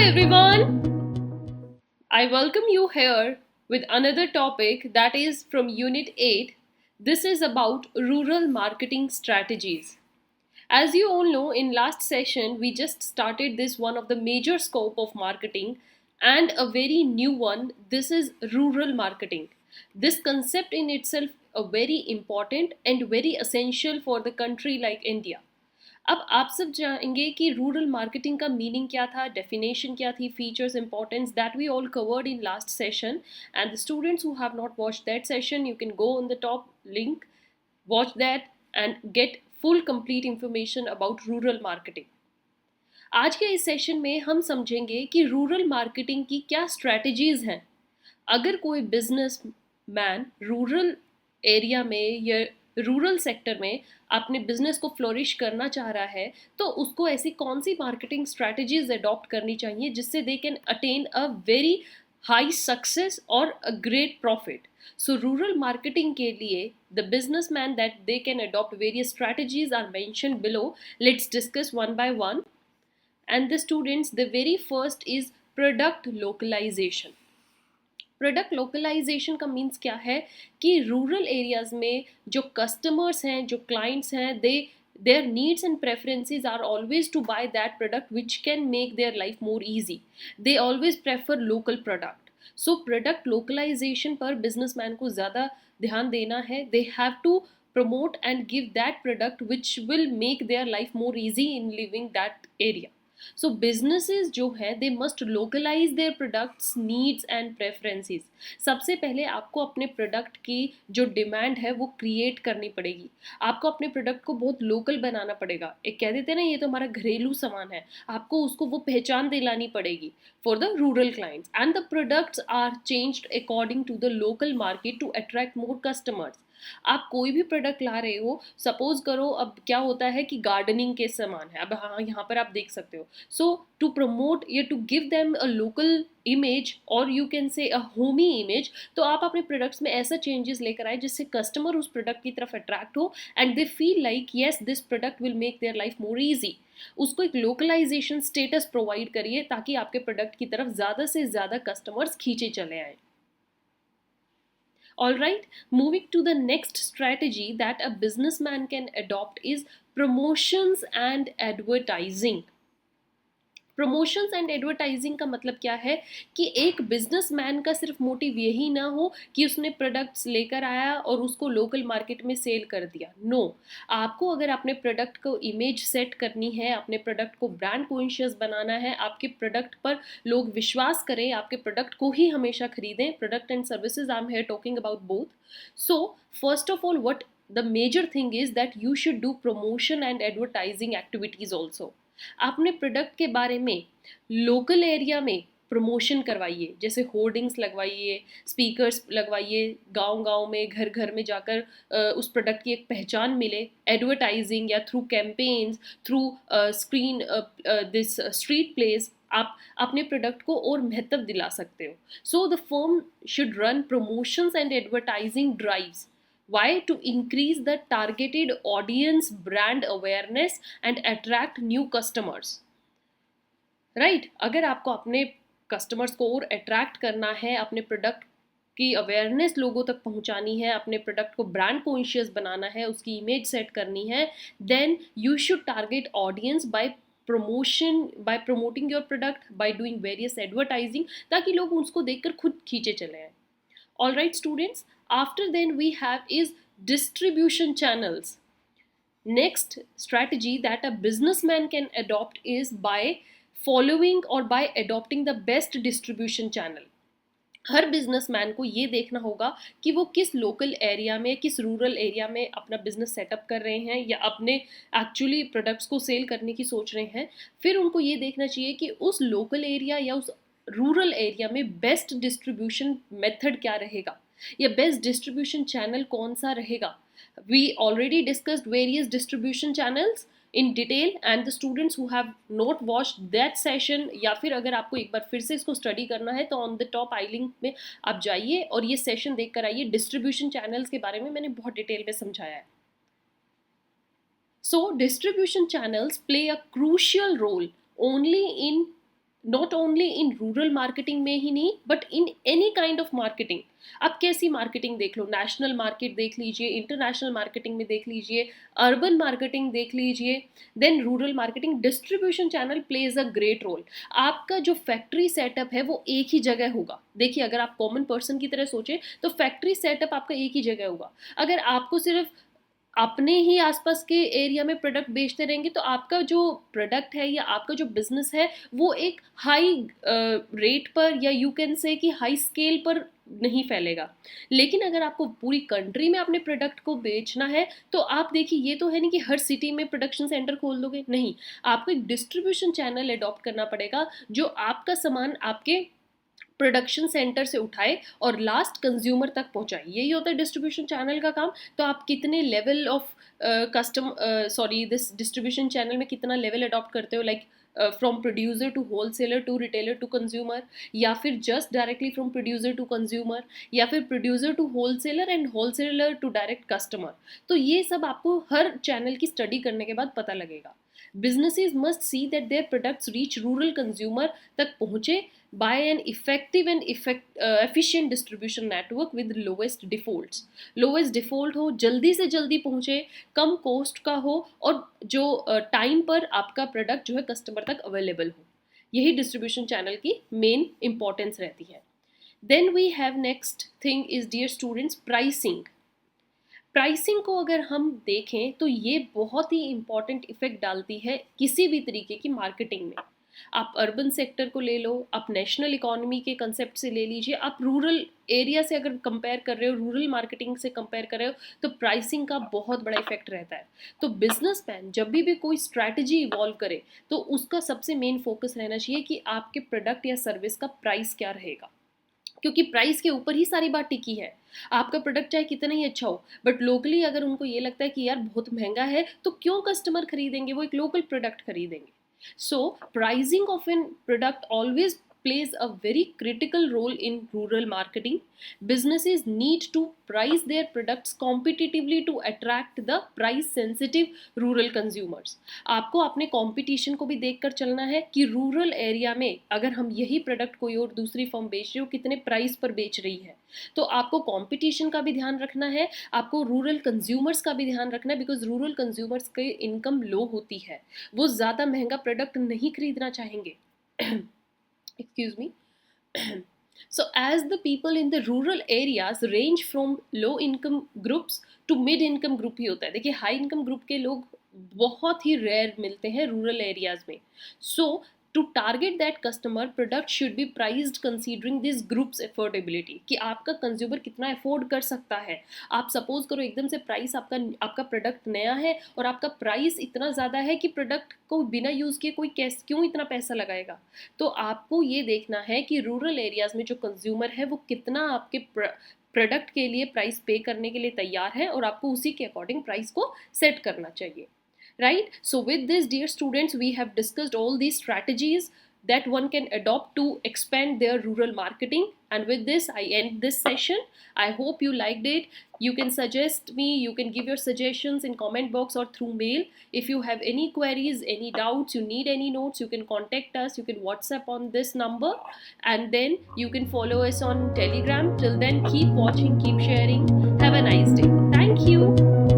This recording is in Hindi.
everyone! I welcome you here with another topic that is from Unit 8. This is about rural marketing strategies. As you all know, in last session we just started this one of the major scope of marketing and a very new one. This is rural marketing. This concept in itself a very important and very essential for the country like India. अब आप सब जानेंगे कि रूरल मार्केटिंग का मीनिंग क्या था, डेफिनेशन क्या थी, features, importance that we all covered in last session. And the students who have not watched that session, you can go on the top link, watch that and get full complete information about rural marketing. आज के इस सेशन में हम समझेंगे कि रूरल मार्केटिंग की क्या स्ट्रैटेजीज हैं. अगर कोई बिजनेस मैन रूरल एरिया में या रूरल सेक्टर में अपने बिजनेस को फ्लोरिश करना चाह रहा है, तो उसको ऐसी कौन सी मार्केटिंग स्ट्रैटेजीज अडॉप्ट करनी चाहिए जिससे they can attain a very high success और a great profit. So rural marketing के लिए the businessman that they can adopt various strategies are mention below. Let's discuss one by one. And the students, the very first is product localization. Product localization का मीन्स क्या है कि रूरल एरियाज में जो कस्टमर्स हैं, जो क्लाइंट्स हैं, their needs and preferences are always to buy that product which can make their life more easy. They always prefer local product. So product localization पर businessman को ज़्यादा ध्यान देना है. They have to promote and give that product which will make their life more easy in living that area. So businesses जो है they must localize their products needs and preferences. सबसे पहले आपको अपने प्रोडक्ट की जो डिमांड है वो क्रिएट करनी पड़ेगी. आपको अपने प्रोडक्ट को बहुत लोकल बनाना पड़ेगा. एक कह देते हैं ना, ये तो हमारा घरेलू सामान है, आपको उसको वो पहचान दिलानी पड़ेगी for the rural clients. And the products are changed according to the local market to attract more customers. आप कोई भी प्रोडक्ट ला रहे हो, सपोज करो अब क्या होता है कि गार्डनिंग के सामान है, अब हाँ यहाँ पर आप देख सकते हो. सो टू प्रमोट या to give them a local image और you can say a Homi image, तो आप अपने प्रोडक्ट्स में ऐसा चेंजेस लेकर आए जिससे कस्टमर उस प्रोडक्ट की तरफ अट्रैक्ट हो and they feel like yes this product will make their life more easy. उसको एक लोकलाइजेशन स्टेटस प्रोवाइड करिए ताकि आपके प्रोडक्ट की तरफ ज़्यादा से ज़्यादा कस्टमर्स खींचे चले आए. All right, moving to the next strategy that a businessman can adopt is promotions and advertising. Promotions and advertising का मतलब क्या है कि एक बिजनेसमैन का सिर्फ मोटिव यही ना हो कि उसने प्रोडक्ट्स लेकर आया और उसको लोकल मार्केट में सेल कर दिया. नो, आपको अगर अपने प्रोडक्ट को इमेज सेट करनी है, अपने प्रोडक्ट को ब्रांड कॉन्शियस बनाना है, आपके प्रोडक्ट पर लोग विश्वास करें, आपके प्रोडक्ट को ही हमेशा खरीदें. Product and services I am here talking about both. So first of all what the major thing is that you should do promotion and advertising activities also. अपने प्रोडक्ट के बारे में लोकल एरिया में प्रमोशन करवाइए, जैसे होर्डिंग्स लगवाइए, स्पीकर्स लगवाइए, गांव गांव में घर घर में जाकर उस प्रोडक्ट की एक पहचान मिले. एडवर्टाइजिंग या through campaigns, through screen this street plays आप अपने प्रोडक्ट को और महत्व दिला सकते हो. So the firm should run promotions and advertising drives. Why? To increase the targeted audience brand awareness and attract new customers. Right? अगर आपको अपने कस्टमर्स को और अट्रैक्ट करना है, अपने प्रोडक्ट की अवेयरनेस लोगों तक पहुंचानी है, अपने प्रोडक्ट को ब्रांड कॉन्शियस बनाना है, उसकी इमेज सेट करनी है, then you should target audience by promotion, by promoting your product, by doing various advertising, ताकि लोग उसको देखकर खुद खींचे चले आए. All right, students, after then we have is distribution channels. Next strategy that a businessman can adopt is by following or by adopting the best distribution channel. Her businessman को ये देखना होगा कि वो किस लोकल एरिया में, किस रूरल एरिया में अपना बिजनेस सेटअप कर रहे हैं या अपने एक्चुअली प्रोडक्ट्स को सेल करने की सोच रहे हैं. फिर उनको ये देखना चाहिए कि उस लोकल एरिया या उस रूरल एरिया में बेस्ट डिस्ट्रीब्यूशन मेथड क्या रहेगा या बेस्ट डिस्ट्रीब्यूशन चैनल कौन सा रहेगा. We already discussed various distribution channels in detail, and the students who have not watched that session या फिर अगर आपको एक बार फिर से इसको स्टडी करना है तो on the top I link में आप जाइए और ये सेशन देख कर आइए. डिस्ट्रीब्यूशन चैनल्स के बारे में मैंने बहुत डिटेल में समझाया है. So distribution channels play a crucial role only in not only in rural marketing में ही नहीं, but in any kind of marketing. आप कैसी मार्केटिंग देख लो, नेशनल मार्केट देख लीजिए, इंटरनेशनल मार्केटिंग में देख लीजिए, अर्बन मार्केटिंग देख लीजिए, then rural marketing, distribution channel plays a great role. आपका जो फैक्ट्री सेटअप है वो एक ही जगह होगा। देखिए, अगर आप कॉमन पर्सन की तरह सोचें तो फैक्ट्री सेटअप आपका एक ही जगह होगा। अगर आपको सिर्फ अपने ही आसपास के एरिया में प्रोडक्ट बेचते रहेंगे तो आपका जो प्रोडक्ट है या आपका जो बिजनेस है वो एक हाई रेट पर, या यू कैन से कि हाई स्केल पर नहीं फैलेगा। लेकिन अगर आपको पूरी कंट्री में अपने प्रोडक्ट को बेचना है तो आप देखिए, ये तो है नहीं कि हर सिटी में प्रोडक्शन सेंटर खोल दोगे, नहीं, आपको एक डिस्ट्रीब्यूशन चैनल अडॉप्ट करना पड़ेगा जो आपका सामान आपके प्रोडक्शन सेंटर से उठाए और लास्ट कंज्यूमर तक पहुंचाए। यही होता है डिस्ट्रीब्यूशन चैनल का काम। तो आप कितने level of this distribution channel में कितना लेवल अडॉप्ट करते हो, like from producer to wholesaler to retailer to consumer, या फिर just directly from producer to consumer, या फिर producer to wholesaler and wholesaler to direct customer. तो ये सब आपको हर चैनल की स्टडी करने के बाद पता लगेगा। Businesses must see that their products reach rural consumer तक पहुँचे by an effective and efficient distribution network with lowest defaults। lowest default हो, जल्दी से जल्दी पहुँचे, कम कॉस्ट का हो, और जो टाइम पर आपका प्रोडक्ट जो है कस्टमर तक अवेलेबल हो। यही डिस्ट्रीब्यूशन चैनल की मेन इंपॉर्टेंस रहती है। Then we have next thing is dear students, pricing. Pricing को अगर हम देखें तो ये बहुत ही इंपॉर्टेंट इफेक्ट डालती है किसी भी तरीके की मार्केटिंग में। आप अर्बन सेक्टर को ले लो, आप नेशनल इकोनॉमी के कंसेप्ट से ले लीजिए, आप रूरल एरिया से अगर कंपेयर कर रहे हो, रूरल मार्केटिंग से कंपेयर कर रहे हो, तो प्राइसिंग का बहुत बड़ा इफेक्ट रहता है। तो बिजनेसमैन जब भी कोई स्ट्रैटेजी इवॉल्व करे तो उसका सबसे मेन फोकस रहना चाहिए कि आपके प्रोडक्ट या सर्विस का प्राइस क्या रहेगा, क्योंकि प्राइस के ऊपर ही सारी बात टिकी है। आपका प्रोडक्ट चाहे कितना ही अच्छा हो, बट लोकली अगर उनको ये लगता है कि यार बहुत महंगा है, तो क्यों कस्टमर खरीदेंगे, वो एक लोकल प्रोडक्ट खरीदेंगे। So pricing of an product always plays a very critical role in rural marketing. Businesses need to price their products competitively to attract the price sensitive rural consumers। आपको अपने कंपटीशन को भी देखकर चलना है कि रूरल एरिया में अगर हम यही प्रोडक्ट कोई और दूसरी फर्म बेच रही हो, कितने प्राइस पर बेच रही है। तो आपको कंपटीशन का भी ध्यान रखना है, आपको रूरल कंज्यूमर्स का भी ध्यान रखना है, बिकॉज रूरल कंज्यूमर्स की इनकम लो होती है, वो ज़्यादा महंगा प्रोडक्ट नहीं खरीदना चाहेंगे। Excuse me। So as the people in the rural areas range from low income groups to mid income group ही होता है। देखिए, हाई इनकम ग्रुप के लोग बहुत ही रेयर मिलते हैं रूरल एरियाज में। So to target that customer, product should be priced considering this groups affordability, कि आपका कंज्यूमर कितना अफोर्ड कर सकता है। आप सपोज करो एकदम से प्राइस, आपका प्रोडक्ट नया है और आपका प्राइस इतना ज़्यादा है कि प्रोडक्ट को बिना यूज़ किए कोई क्यों इतना पैसा लगाएगा। तो आपको ये देखना है कि रूरल एरियाज में जो कंज्यूमर है वो कितना आपके प्रोडक्ट के लिए प्राइस पे करने के लिए तैयार है, और आपको उसी के अकॉर्डिंग प्राइस को सेट करना चाहिए। Right? So with this, dear students, we have discussed all these strategies that one can adopt to expand their rural marketing. And with this, I end this session. I hope you liked it. You can suggest me, you can give your suggestions in comment box or through mail. If you have any queries, any doubts, you need any notes, you can contact us. You can WhatsApp on this number, and then you can follow us on Telegram. Till then, keep watching, keep sharing. Have a nice day. Thank you.